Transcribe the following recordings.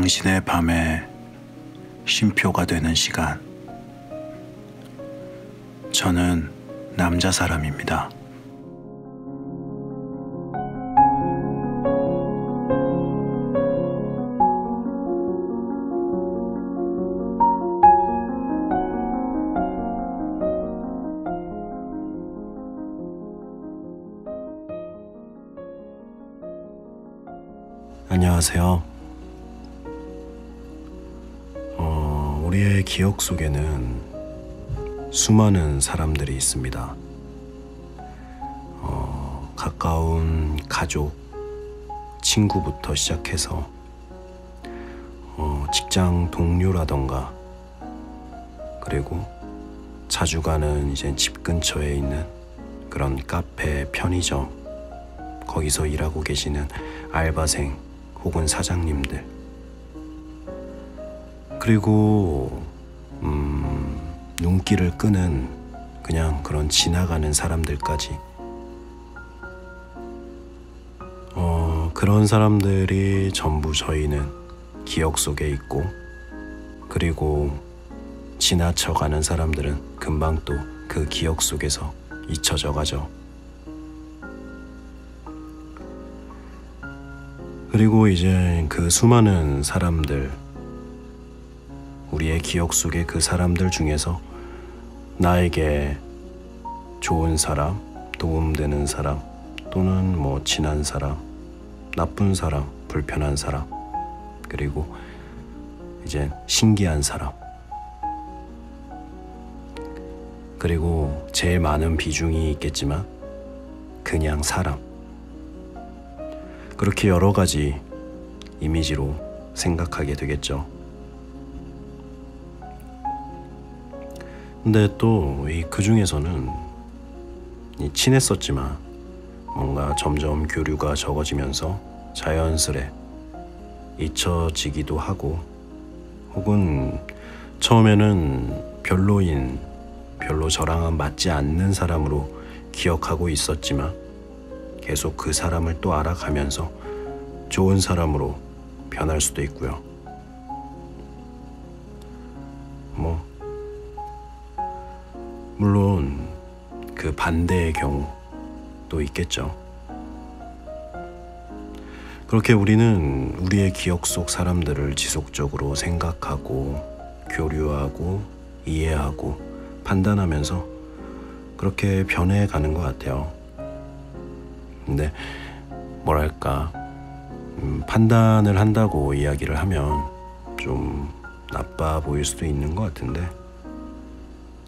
당신의 밤에 쉼표가 되는 시간. 저는 남자 사람입니다. 안녕하세요. 우리의 기억 속에는 수많은 사람들이 있습니다. 가까운 가족, 친구부터 시작해서 직장 동료라던가, 그리고 자주 가는 이제 집 근처에 있는 그런 카페, 편의점, 거기서 일하고 계시는 알바생 혹은 사장님들, 그리고 눈길을 끄는 그냥 그런 지나가는 사람들까지, 그런 사람들이 전부 저희는 기억 속에 있고, 그리고 지나쳐가는 사람들은 금방 또 그 기억 속에서 잊혀져 가죠. 그리고 이제 그 수많은 사람들, 우리의 기억 속의 그 사람들 중에서 나에게 좋은 사람, 도움되는 사람, 또는 뭐 친한 사람, 나쁜 사람, 불편한 사람, 그리고 이제 신기한 사람, 그리고 제일 많은 비중이 있겠지만 그냥 사람, 그렇게 여러 가지 이미지로 생각하게 되겠죠. 근데 또 그 중에서는 친했었지만 뭔가 점점 교류가 적어지면서 자연스레 잊혀지기도 하고, 혹은 처음에는 별로 저랑은 맞지 않는 사람으로 기억하고 있었지만 계속 그 사람을 또 알아가면서 좋은 사람으로 변할 수도 있고요. 물론 그 반대의 경우도 있겠죠. 그렇게 우리는 우리의 기억 속 사람들을 지속적으로 생각하고, 교류하고, 이해하고, 판단하면서 그렇게 변해가는 것 같아요. 근데 뭐랄까, 판단을 한다고 이야기를 하면 좀 나빠 보일 수도 있는 것 같은데,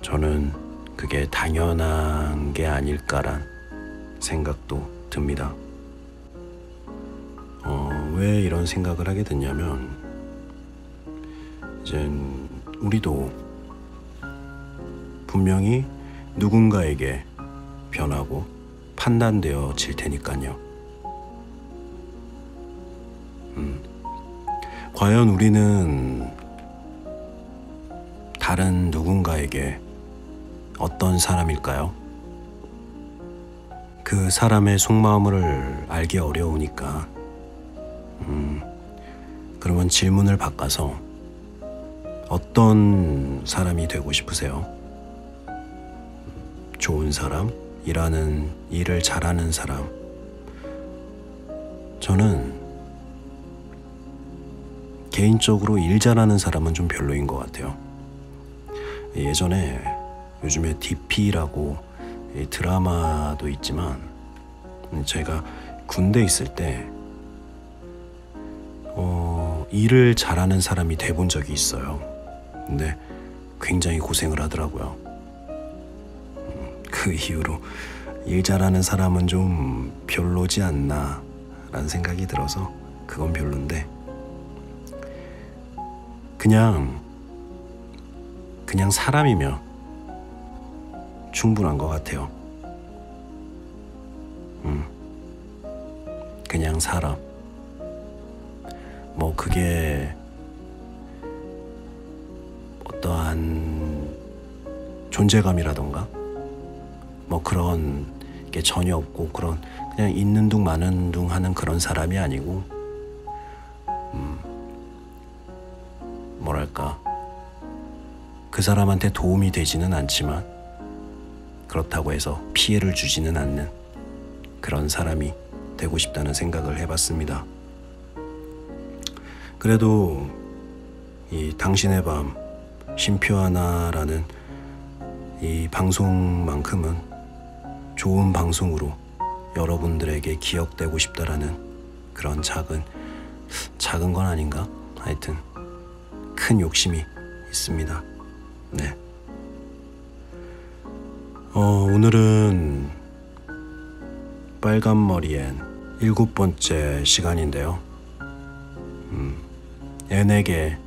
저는 그게 당연한 게 아닐까란 생각도 듭니다. 왜 이런 생각을 하게 됐냐면, 이제 우리도 분명히 누군가에게 변하고 판단되어질 테니까요. 과연 우리는 다른 누군가에게 어떤 사람일까요? 그 사람의 속마음을 알기 어려우니까 그러면 질문을 바꿔서 어떤 사람이 되고 싶으세요? 좋은 사람? 일을 잘하는 사람? 저는 개인적으로 일 잘하는 사람은 좀 별로인 것 같아요. 예전에 요즘에 DP라고 드라마도 있지만, 제가 군대 있을 때 일을 잘하는 사람이 돼본 적이 있어요. 근데 굉장히 고생을 하더라고요. 그 이후로 일 잘하는 사람은 좀 별로지 않나 라는 생각이 들어서 그건 별론데, 그냥 사람이면 충분한 것 같아요. 그냥 사람. 뭐 그게 어떠한 존재감이라던가 뭐 그런 게 전혀 없고, 그냥 있는 둥 마는 둥 하는 그런 사람이 아니고, 뭐랄까, 그 사람한테 도움이 되지는 않지만 그렇다고 해서 피해를 주지는 않는 그런 사람이 되고 싶다는 생각을 해봤습니다. 그래도 이 당신의 밤 쉼표 하나라는 이 방송만큼은 좋은 방송으로 여러분들에게 기억되고 싶다라는 그런 작은 건 아닌가? 하여튼 큰 욕심이 있습니다. 네. 오늘은 빨간 머리엔 7번째 시간인데요. 앤에게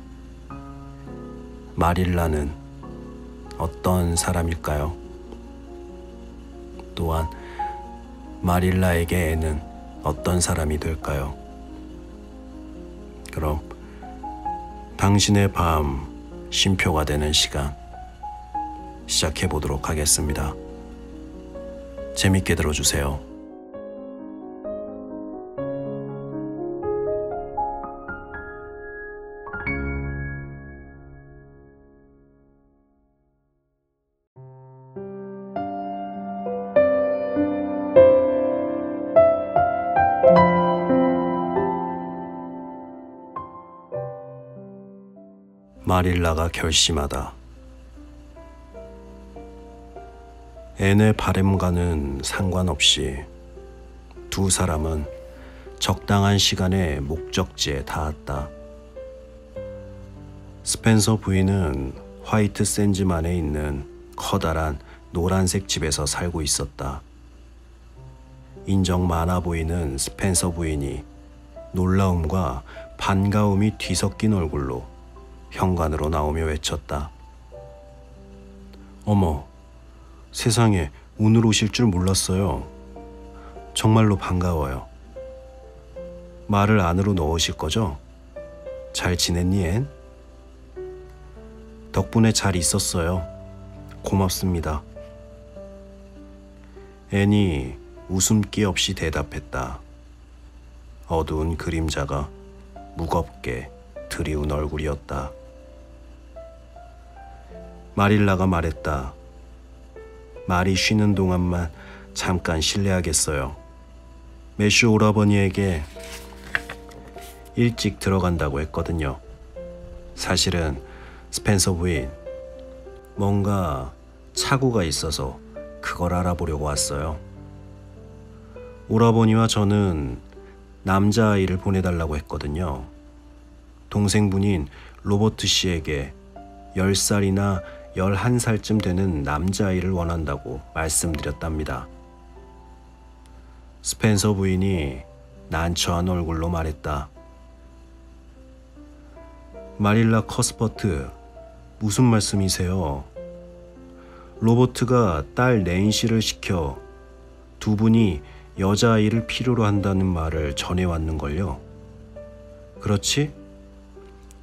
마릴라는 어떤 사람일까요? 또한 마릴라에게 앤은 어떤 사람이 될까요? 그럼 당신의 밤 쉼표가 되는 시간 시작해 보도록 하겠습니다. 재밌게 들어주세요. 마릴라가 결심하다. 앤의 바램과는 상관없이 두 사람은 적당한 시간에 목적지에 닿았다. 스펜서 부인은 화이트 샌즈만에 있는 커다란 노란색 집에서 살고 있었다. 인정 많아 보이는 스펜서 부인이 놀라움과 반가움이 뒤섞인 얼굴로 현관으로 나오며 외쳤다. 어머, 세상에, 오늘 오실 줄 몰랐어요. 정말로 반가워요. 말을 안으로 넣으실 거죠? 잘 지냈니, 앤? 덕분에 잘 있었어요. 고맙습니다. 앤이 웃음기 없이 대답했다. 어두운 그림자가 무겁게 드리운 얼굴이었다. 마릴라가 말했다. 말이 쉬는 동안만 잠깐 실례하겠어요. 매슈 오라버니에게 일찍 들어간다고 했거든요. 사실은 스펜서 부인, 뭔가 착오가 있어서 그걸 알아보려고 왔어요. 오라버니와 저는 남자아이를 보내달라고 했거든요. 동생분인 로버트 씨에게 10살이나 11살쯤 되는 남자아이를 원한다고 말씀드렸답니다. 스펜서 부인이 난처한 얼굴로 말했다. 마릴라 커스퍼트, 무슨 말씀이세요? 로버트가 딸 낸시를 시켜 두 분이 여자아이를 필요로 한다는 말을 전해왔는걸요. 그렇지?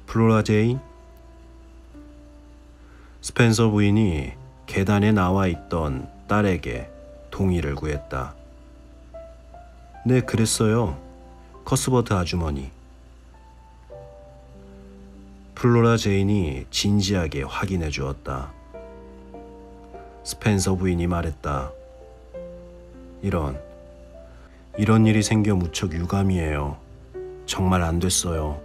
플로라 제인? 스펜서 부인이 계단에 나와 있던 딸에게 동의를 구했다. 네, 그랬어요. 커스버트 아주머니. 플로라 제인이 진지하게 확인해 주었다. 스펜서 부인이 말했다. 이런 일이 생겨 무척 유감이에요. 정말 안 됐어요.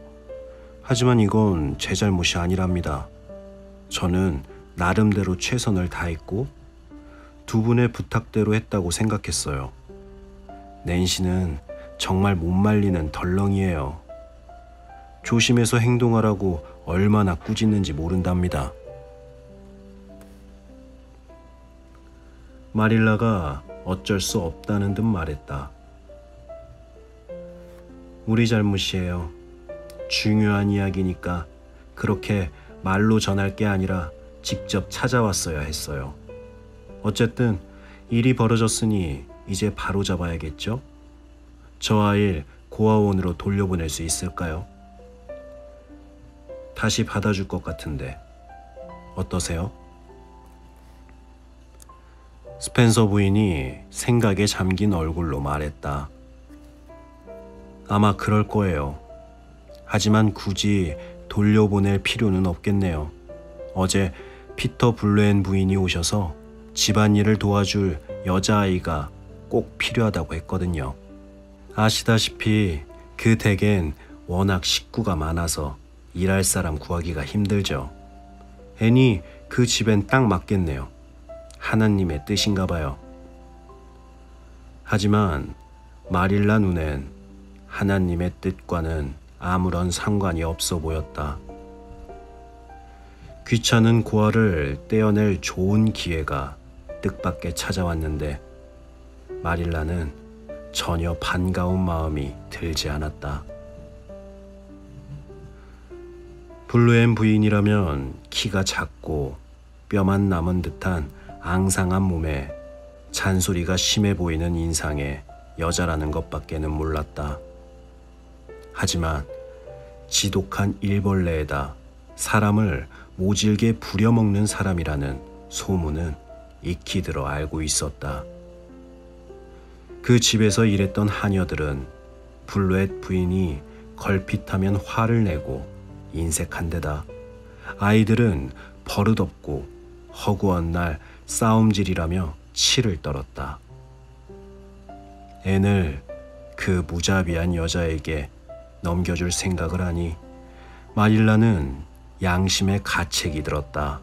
하지만 이건 제 잘못이 아니랍니다. 저는 나름대로 최선을 다했고 두 분의 부탁대로 했다고 생각했어요. 낸시는 정말 못 말리는 덜렁이에요. 조심해서 행동하라고 얼마나 꾸짖는지 모른답니다. 마릴라가 어쩔 수 없다는 듯 말했다. 우리 잘못이에요. 중요한 이야기니까 그렇게 말로 전할 게 아니라 직접 찾아왔어야 했어요. 어쨌든 일이 벌어졌으니 이제 바로 잡아야겠죠? 저 아이를 고아원으로 돌려보낼 수 있을까요? 다시 받아줄 것 같은데 어떠세요? 스펜서 부인이 생각에 잠긴 얼굴로 말했다. 아마 그럴 거예요. 하지만 굳이 돌려보낼 필요는 없겠네요. 어제 피터 블루앤 부인이 오셔서 집안일을 도와줄 여자아이가 꼭 필요하다고 했거든요. 아시다시피 그 댁엔 워낙 식구가 많아서 일할 사람 구하기가 힘들죠. 앤이 그 집엔 딱 맞겠네요. 하나님의 뜻인가 봐요. 하지만 마릴라 눈엔 하나님의 뜻과는 아무런 상관이 없어 보였다. 귀찮은 고아를 떼어낼 좋은 기회가 뜻밖의 찾아왔는데 마릴라는 전혀 반가운 마음이 들지 않았다. 블루앤 부인이라면 키가 작고 뼈만 남은 듯한 앙상한 몸에 잔소리가 심해 보이는 인상의 여자라는 것밖에는 몰랐다. 하지만 지독한 일벌레에다 사람을 모질게 부려먹는 사람이라는 소문은 익히 들어 알고 있었다. 그 집에서 일했던 하녀들은 블루엣 부인이 걸핏하면 화를 내고 인색한 데다 아이들은 버릇없고 허구한 날 싸움질이라며 치를 떨었다. 앤을 그 무자비한 여자에게 넘겨줄 생각을 하니 마릴라는 양심의 가책이 들었다.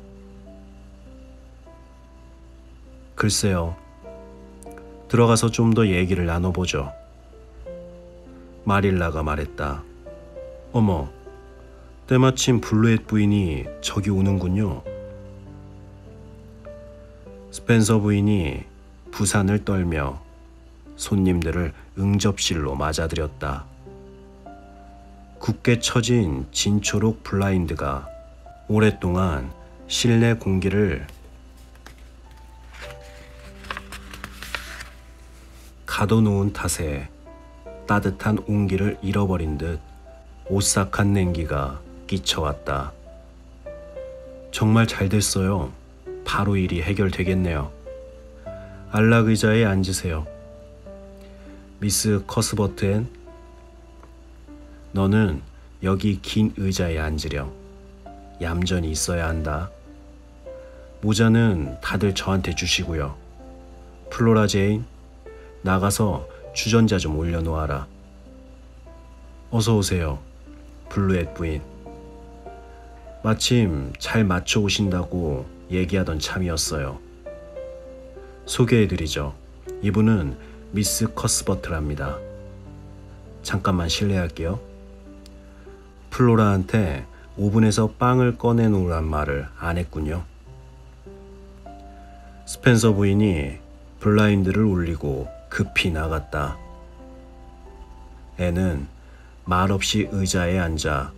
글쎄요, 들어가서 좀 더 얘기를 나눠보죠. 마릴라가 말했다. 어머, 때마침 블루엣 부인이 저기 오는군요. 스펜서 부인이 부산을 떨며 손님들을 응접실로 맞아들였다. 굳게 처진 진초록 블라인드가 오랫동안 실내 공기를 가둬놓은 탓에 따뜻한 온기를 잃어버린 듯 오싹한 냉기가 끼쳐왔다. 정말 잘 됐어요. 바로 일이 해결되겠네요. 안락 의자에 앉으세요. 미스 커스버트앤, 너는 여기 긴 의자에 앉으렴. 얌전히 있어야 한다. 모자는 다들 저한테 주시고요. 플로라 제인, 나가서 주전자 좀 올려놓아라. 어서 오세요, 블루엣 부인. 마침 잘 맞춰 오신다고 얘기하던 참이었어요. 소개해드리죠. 이분은 미스 커스버트랍니다. 잠깐만 실례할게요. 플로라한테 오븐에서 빵을 꺼내놓으란 말을 안 했군요. 스펜서 부인이 블라인드를 올리고 급히 나갔다. 앤은 말없이 의자에 앉아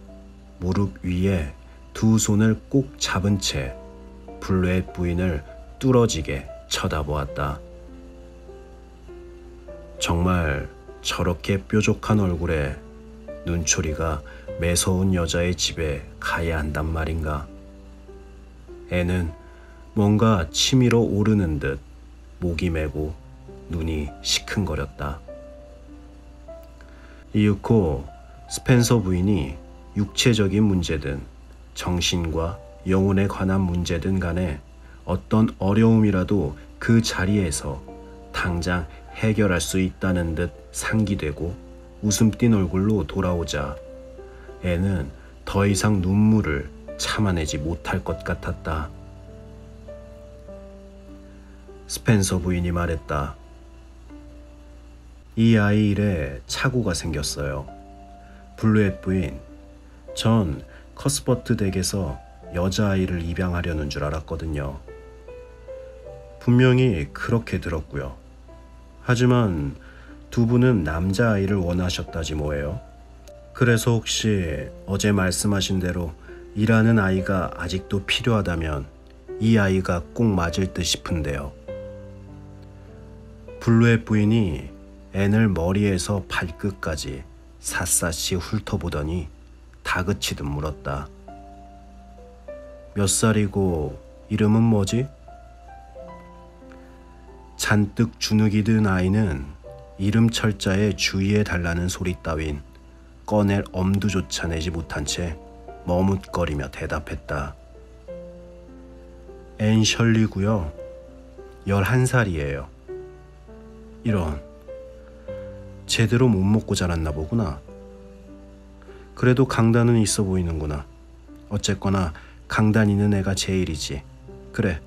무릎 위에 두 손을 꼭 잡은 채 블루엣 부인을 뚫어지게 쳐다보았다. 정말 저렇게 뾰족한 얼굴에 눈초리가 매서운 여자의 집에 가야 한단 말인가. 앤은 뭔가 치밀어 오르는 듯 목이 메고 눈이 시큰거렸다. 이윽고 스펜서 부인이 육체적인 문제든 정신과 영혼에 관한 문제든 간에 어떤 어려움이라도 그 자리에서 당장 해결할 수 있다는 듯 상기되고 웃음 띤 얼굴로 돌아오자 앤은 더 이상 눈물을 참아내지 못할 것 같았다. 스펜서 부인이 말했다. 이 아이 일에 착오가 생겼어요. 블루엣 부인, 전 커스버트 댁에서 여자아이를 입양하려는 줄 알았거든요. 분명히 그렇게 들었고요. 하지만 두 분은 남자아이를 원하셨다지 뭐예요? 그래서 혹시 어제 말씀하신 대로 일하는 아이가 아직도 필요하다면 이 아이가 꼭 맞을 듯 싶은데요. 블루엣 부인이 앤을 머리에서 발끝까지 샅샅이 훑어보더니 다그치듯 물었다. 몇 살이고 이름은 뭐지? 잔뜩 주눅이 든 아이는 이름 철자에 주의해 달라는 소리 따윈 꺼낼 엄두조차 내지 못한 채 머뭇거리며 대답했다. 앤 셜리고요. 11살이에요. 이런, 제대로 못 먹고 자랐나 보구나. 그래도 강단은 있어 보이는구나. 어쨌거나 강단 있는 애가 제일이지. 그래,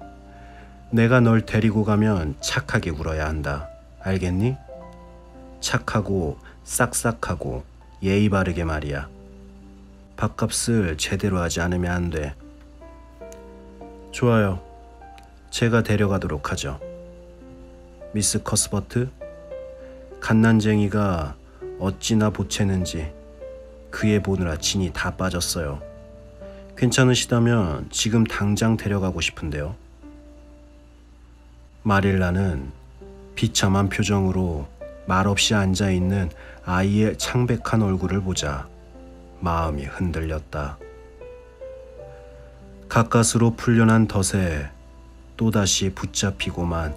내가 널 데리고 가면 착하게 굴어야 한다. 알겠니? 착하고 싹싹하고 예의 바르게 말이야. 밥값을 제대로 하지 않으면 안 돼. 좋아요. 제가 데려가도록 하죠. 미스 커스버트, 갓난쟁이가 어찌나 보채는지 그 애 보느라 진이 다 빠졌어요. 괜찮으시다면 지금 당장 데려가고 싶은데요. 마릴라는 비참한 표정으로 말없이 앉아있는 아이의 창백한 얼굴을 보자 마음이 흔들렸다. 가까스로 풀려난 덫에 또다시 붙잡히고만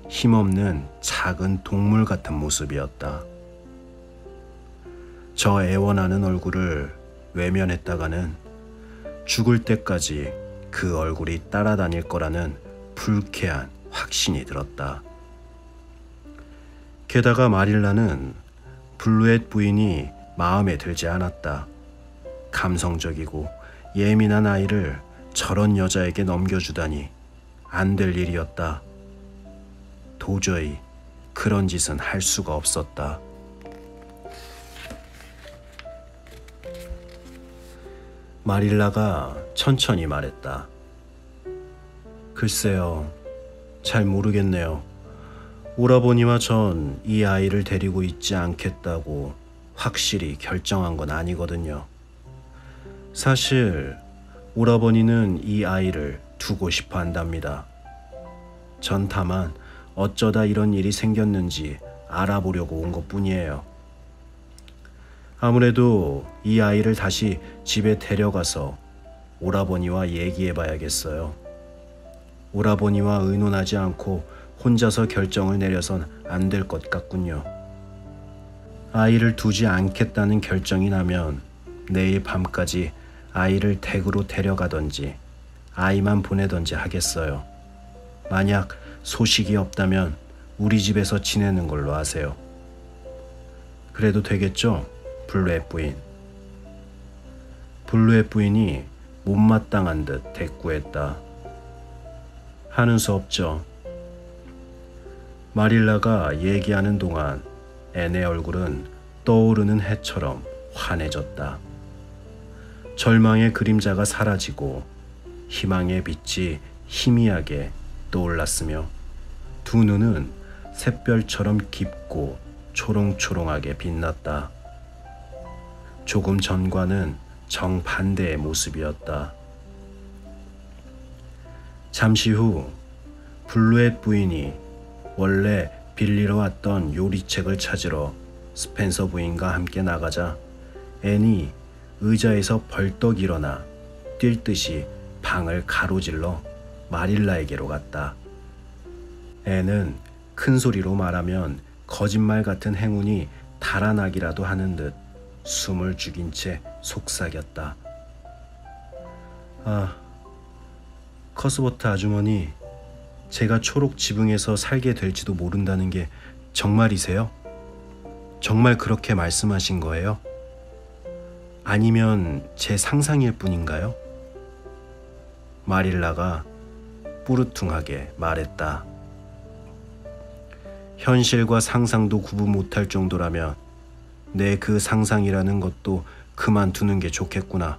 힘없는 작은 동물 같은 모습이었다. 저 애원하는 얼굴을 외면했다가는 죽을 때까지 그 얼굴이 따라다닐 거라는 불쾌한 확신이 들었다. 게다가 마릴라는 블루엣 부인이 마음에 들지 않았다. 감성적이고 예민한 아이를 저런 여자에게 넘겨주다니 안 될 일이었다. 도저히 그런 짓은 할 수가 없었다. 마릴라가 천천히 말했다. 글쎄요, 잘 모르겠네요. 오라버니와 전 이 아이를 데리고 있지 않겠다고 확실히 결정한 건 아니거든요. 사실 오라버니는 이 아이를 두고 싶어 한답니다. 전 다만 어쩌다 이런 일이 생겼는지 알아보려고 온 것뿐이에요. 아무래도 이 아이를 다시 집에 데려가서 오라버니와 얘기해봐야겠어요. 오라버니와 의논하지 않고 혼자서 결정을 내려선 안 될 것 같군요. 아이를 두지 않겠다는 결정이 나면 내일 밤까지 아이를 댁으로 데려가던지 아이만 보내던지 하겠어요. 만약 소식이 없다면 우리 집에서 지내는 걸로 하세요. 그래도 되겠죠? 블루엣 부인. 블루엣 부인이 못마땅한 듯 대꾸했다. 하는 수 없죠. 마릴라가 얘기하는 동안 앤의 얼굴은 떠오르는 해처럼 환해졌다. 절망의 그림자가 사라지고 희망의 빛이 희미하게 떠올랐으며 두 눈은 샛별처럼 깊고 초롱초롱하게 빛났다. 조금 전과는 정반대의 모습이었다. 잠시 후 블루엣 부인이 원래 빌리러 왔던 요리책을 찾으러 스펜서 부인과 함께 나가자 앤이 의자에서 벌떡 일어나 뛸 듯이 방을 가로질러 마릴라에게로 갔다. 앤은 큰 소리로 말하면 거짓말 같은 행운이 달아나기라도 하는 듯 숨을 죽인 채 속삭였다. 아, 커스버트 아주머니, 제가 초록 지붕에서 살게 될지도 모른다는 게 정말이세요? 정말 그렇게 말씀하신 거예요? 아니면 제 상상일 뿐인가요? 마릴라가 뿌르퉁하게 말했다. 현실과 상상도 구분 못할 정도라면 내 그 상상이라는 것도 그만두는 게 좋겠구나.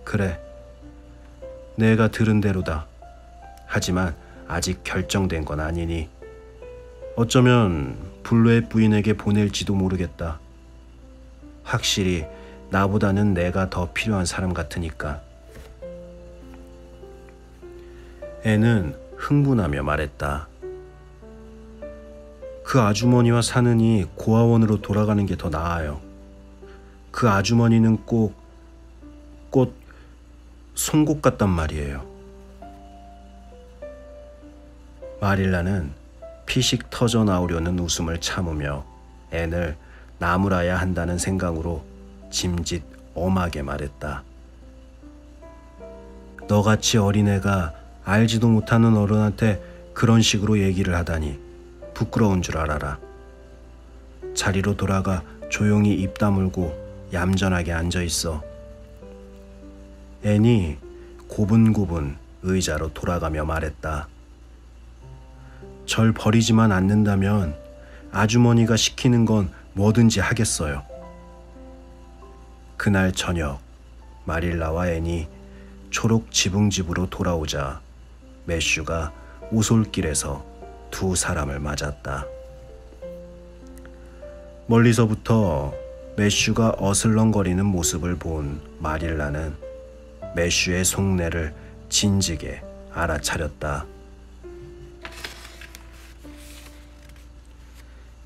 그래, 내가 들은 대로다. 하지만 아직 결정된 건 아니니 어쩌면 블루엣 부인에게 보낼지도 모르겠다. 확실히 나보다는 내가 더 필요한 사람 같으니까. 앤은 흥분하며 말했다. 그 아주머니와 사느니 고아원으로 돌아가는 게 더 나아요. 그 아주머니는 꼭 송곳 같단 말이에요. 마릴라는 피식 터져 나오려는 웃음을 참으며 앤을 나무라야 한다는 생각으로 짐짓 엄하게 말했다. 너같이 어린애가 알지도 못하는 어른한테 그런 식으로 얘기를 하다니 부끄러운 줄 알아라. 자리로 돌아가 조용히 입 다물고 얌전하게 앉아있어. 앤이 고분고분 의자로 돌아가며 말했다. 절 버리지만 않는다면 아주머니가 시키는 건 뭐든지 하겠어요. 그날 저녁 마릴라와 앤이 초록 지붕집으로 돌아오자 매슈가 오솔길에서 두 사람을 맞았다. 멀리서부터 매슈가 어슬렁거리는 모습을 본 마릴라는 매슈의 속내를 진즉에 알아차렸다.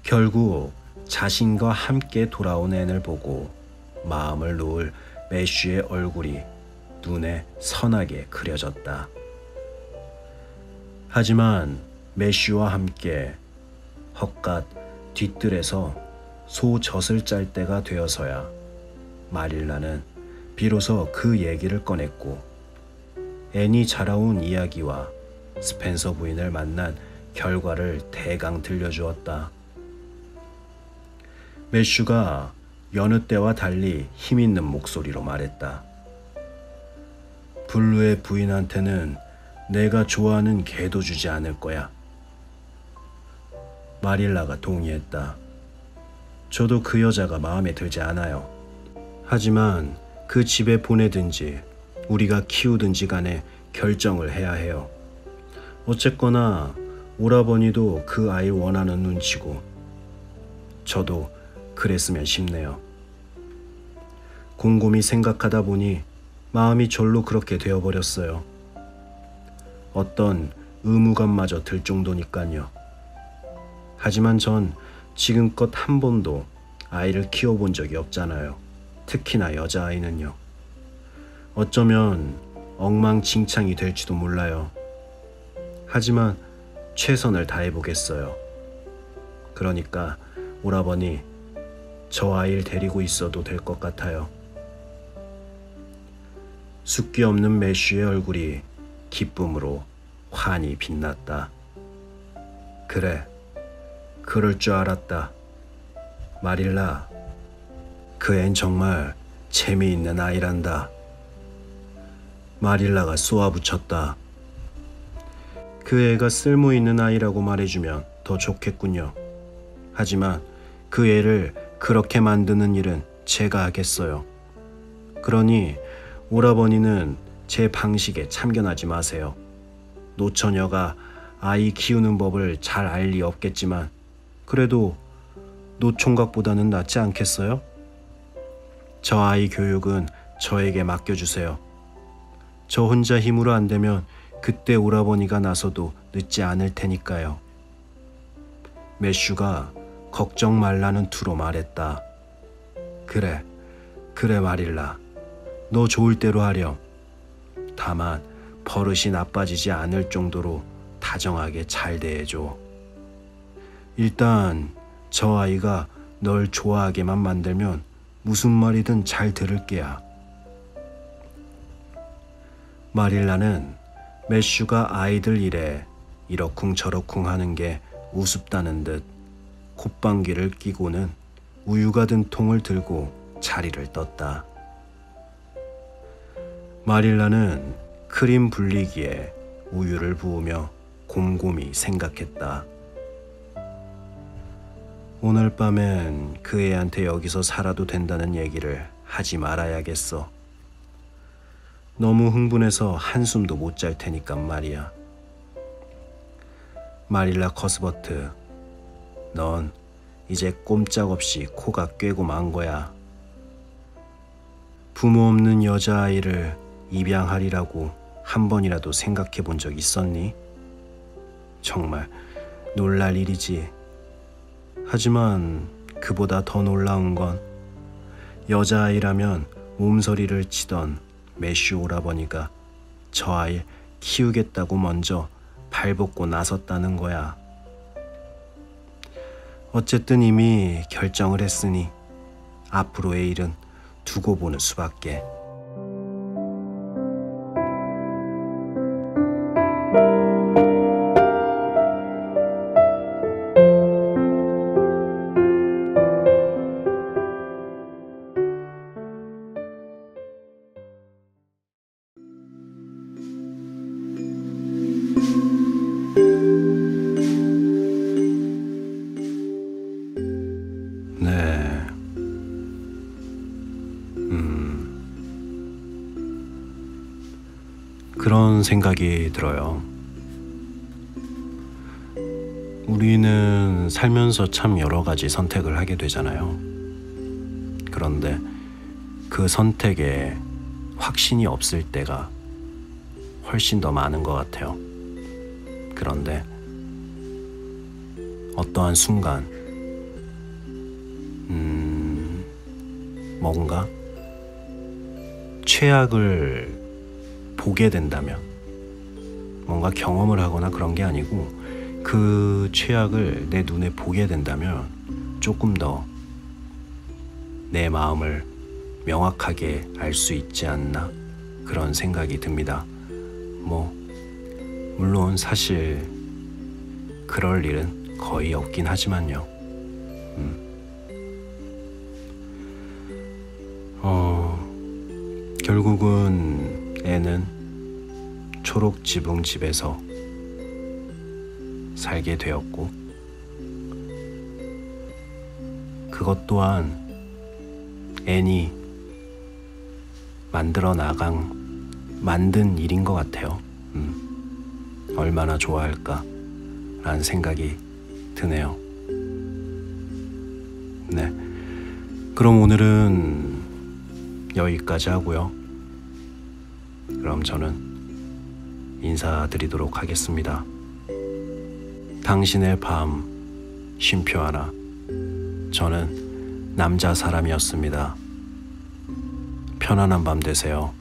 결국 자신과 함께 돌아온 앤을 보고 마음을 놓을 매슈의 얼굴이 눈에 선하게 그려졌다. 하지만 매슈와 함께 헛갓 뒤뜰에서 소 젖을 짤 때가 되어서야 마릴라는 비로소 그 얘기를 꺼냈고 앤이 자라온 이야기와 스펜서 부인을 만난 결과를 대강 들려주었다. 매슈가 여느 때와 달리 힘있는 목소리로 말했다. 블루의 부인한테는 내가 좋아하는 개도 주지 않을 거야. 마릴라가 동의했다. 저도 그 여자가 마음에 들지 않아요. 하지만 그 집에 보내든지 우리가 키우든지 간에 결정을 해야 해요. 어쨌거나 오라버니도 그 아이를 원하는 눈치고 저도 그랬으면 싶네요. 곰곰이 생각하다 보니 마음이 절로 그렇게 되어버렸어요. 어떤 의무감마저 들 정도니까요. 하지만 전 지금껏 한 번도 아이를 키워본 적이 없잖아요. 특히나 여자아이는요. 어쩌면 엉망진창이 될지도 몰라요. 하지만 최선을 다해보겠어요. 그러니까 오라버니, 저 아이를 데리고 있어도 될 것 같아요. 숫기 없는 매슈의 얼굴이 기쁨으로 환히 빛났다. 그래, 그럴 줄 알았다. 마릴라, 그 앤 정말 재미있는 아이란다. 마릴라가 쏘아붙였다. 그 애가 쓸모있는 아이라고 말해주면 더 좋겠군요. 하지만 그 애를 그렇게 만드는 일은 제가 하겠어요. 그러니 오라버니는 제 방식에 참견하지 마세요. 노처녀가 아이 키우는 법을 잘 알 리 없겠지만 그래도 노총각보다는 낫지 않겠어요? 저 아이 교육은 저에게 맡겨주세요. 저 혼자 힘으로 안 되면 그때 오라버니가 나서도 늦지 않을 테니까요. 매슈가 걱정 말라는 투로 말했다. 그래 마릴라. 너 좋을 대로 하렴. 다만 버릇이 나빠지지 않을 정도로 다정하게 잘 대해줘. 일단 저 아이가 널 좋아하게만 만들면 무슨 말이든 잘 들을게야. 마릴라는 매슈가 아이들 일에 이러쿵저러쿵 하는 게 우습다는 듯 콧방귀를 끼고는 우유가 든 통을 들고 자리를 떴다. 마릴라는 크림 불리기에 우유를 부으며 곰곰이 생각했다. 오늘 밤엔 그 애한테 여기서 살아도 된다는 얘기를 하지 말아야겠어. 너무 흥분해서 한숨도 못 잘 테니까 말이야. 마릴라 커스버트, 넌 이제 꼼짝없이 코가 꿰고 만 거야. 부모 없는 여자아이를 입양하리라고 한 번이라도 생각해 본 적 있었니? 정말 놀랄 일이지. 하지만 그보다 더 놀라운 건 여자아이라면 몸서리를 치던 매슈 오라버니가 저 아이 키우겠다고 먼저 발벗고 나섰다는 거야. 어쨌든 이미 결정을 했으니 앞으로의 일은 두고 보는 수밖에. 그런 생각이 들어요. 우리는 살면서 참 여러 가지 선택을 하게 되잖아요. 그런데 그 선택에 확신이 없을 때가 훨씬 더 많은 것 같아요. 그런데 어떠한 순간 뭔가 최악을 보게 된다면, 뭔가 경험을 하거나 그런 게 아니고 그 최악을 내 눈에 보게 된다면 조금 더 내 마음을 명확하게 알 수 있지 않나, 그런 생각이 듭니다. 물론 사실 그럴 일은 거의 없긴 하지만요. 결국은 애는 초록 지붕집에서 살게 되었고, 그것 또한 애니 만든 일인 것 같아요. 얼마나 좋아할까 라는 생각이 드네요. 네, 그럼 오늘은 여기까지 하고요. 그럼 저는 인사드리도록 하겠습니다. 당신의 밤 쉼표 하나. 저는 남자 사람이었습니다. 편안한 밤 되세요.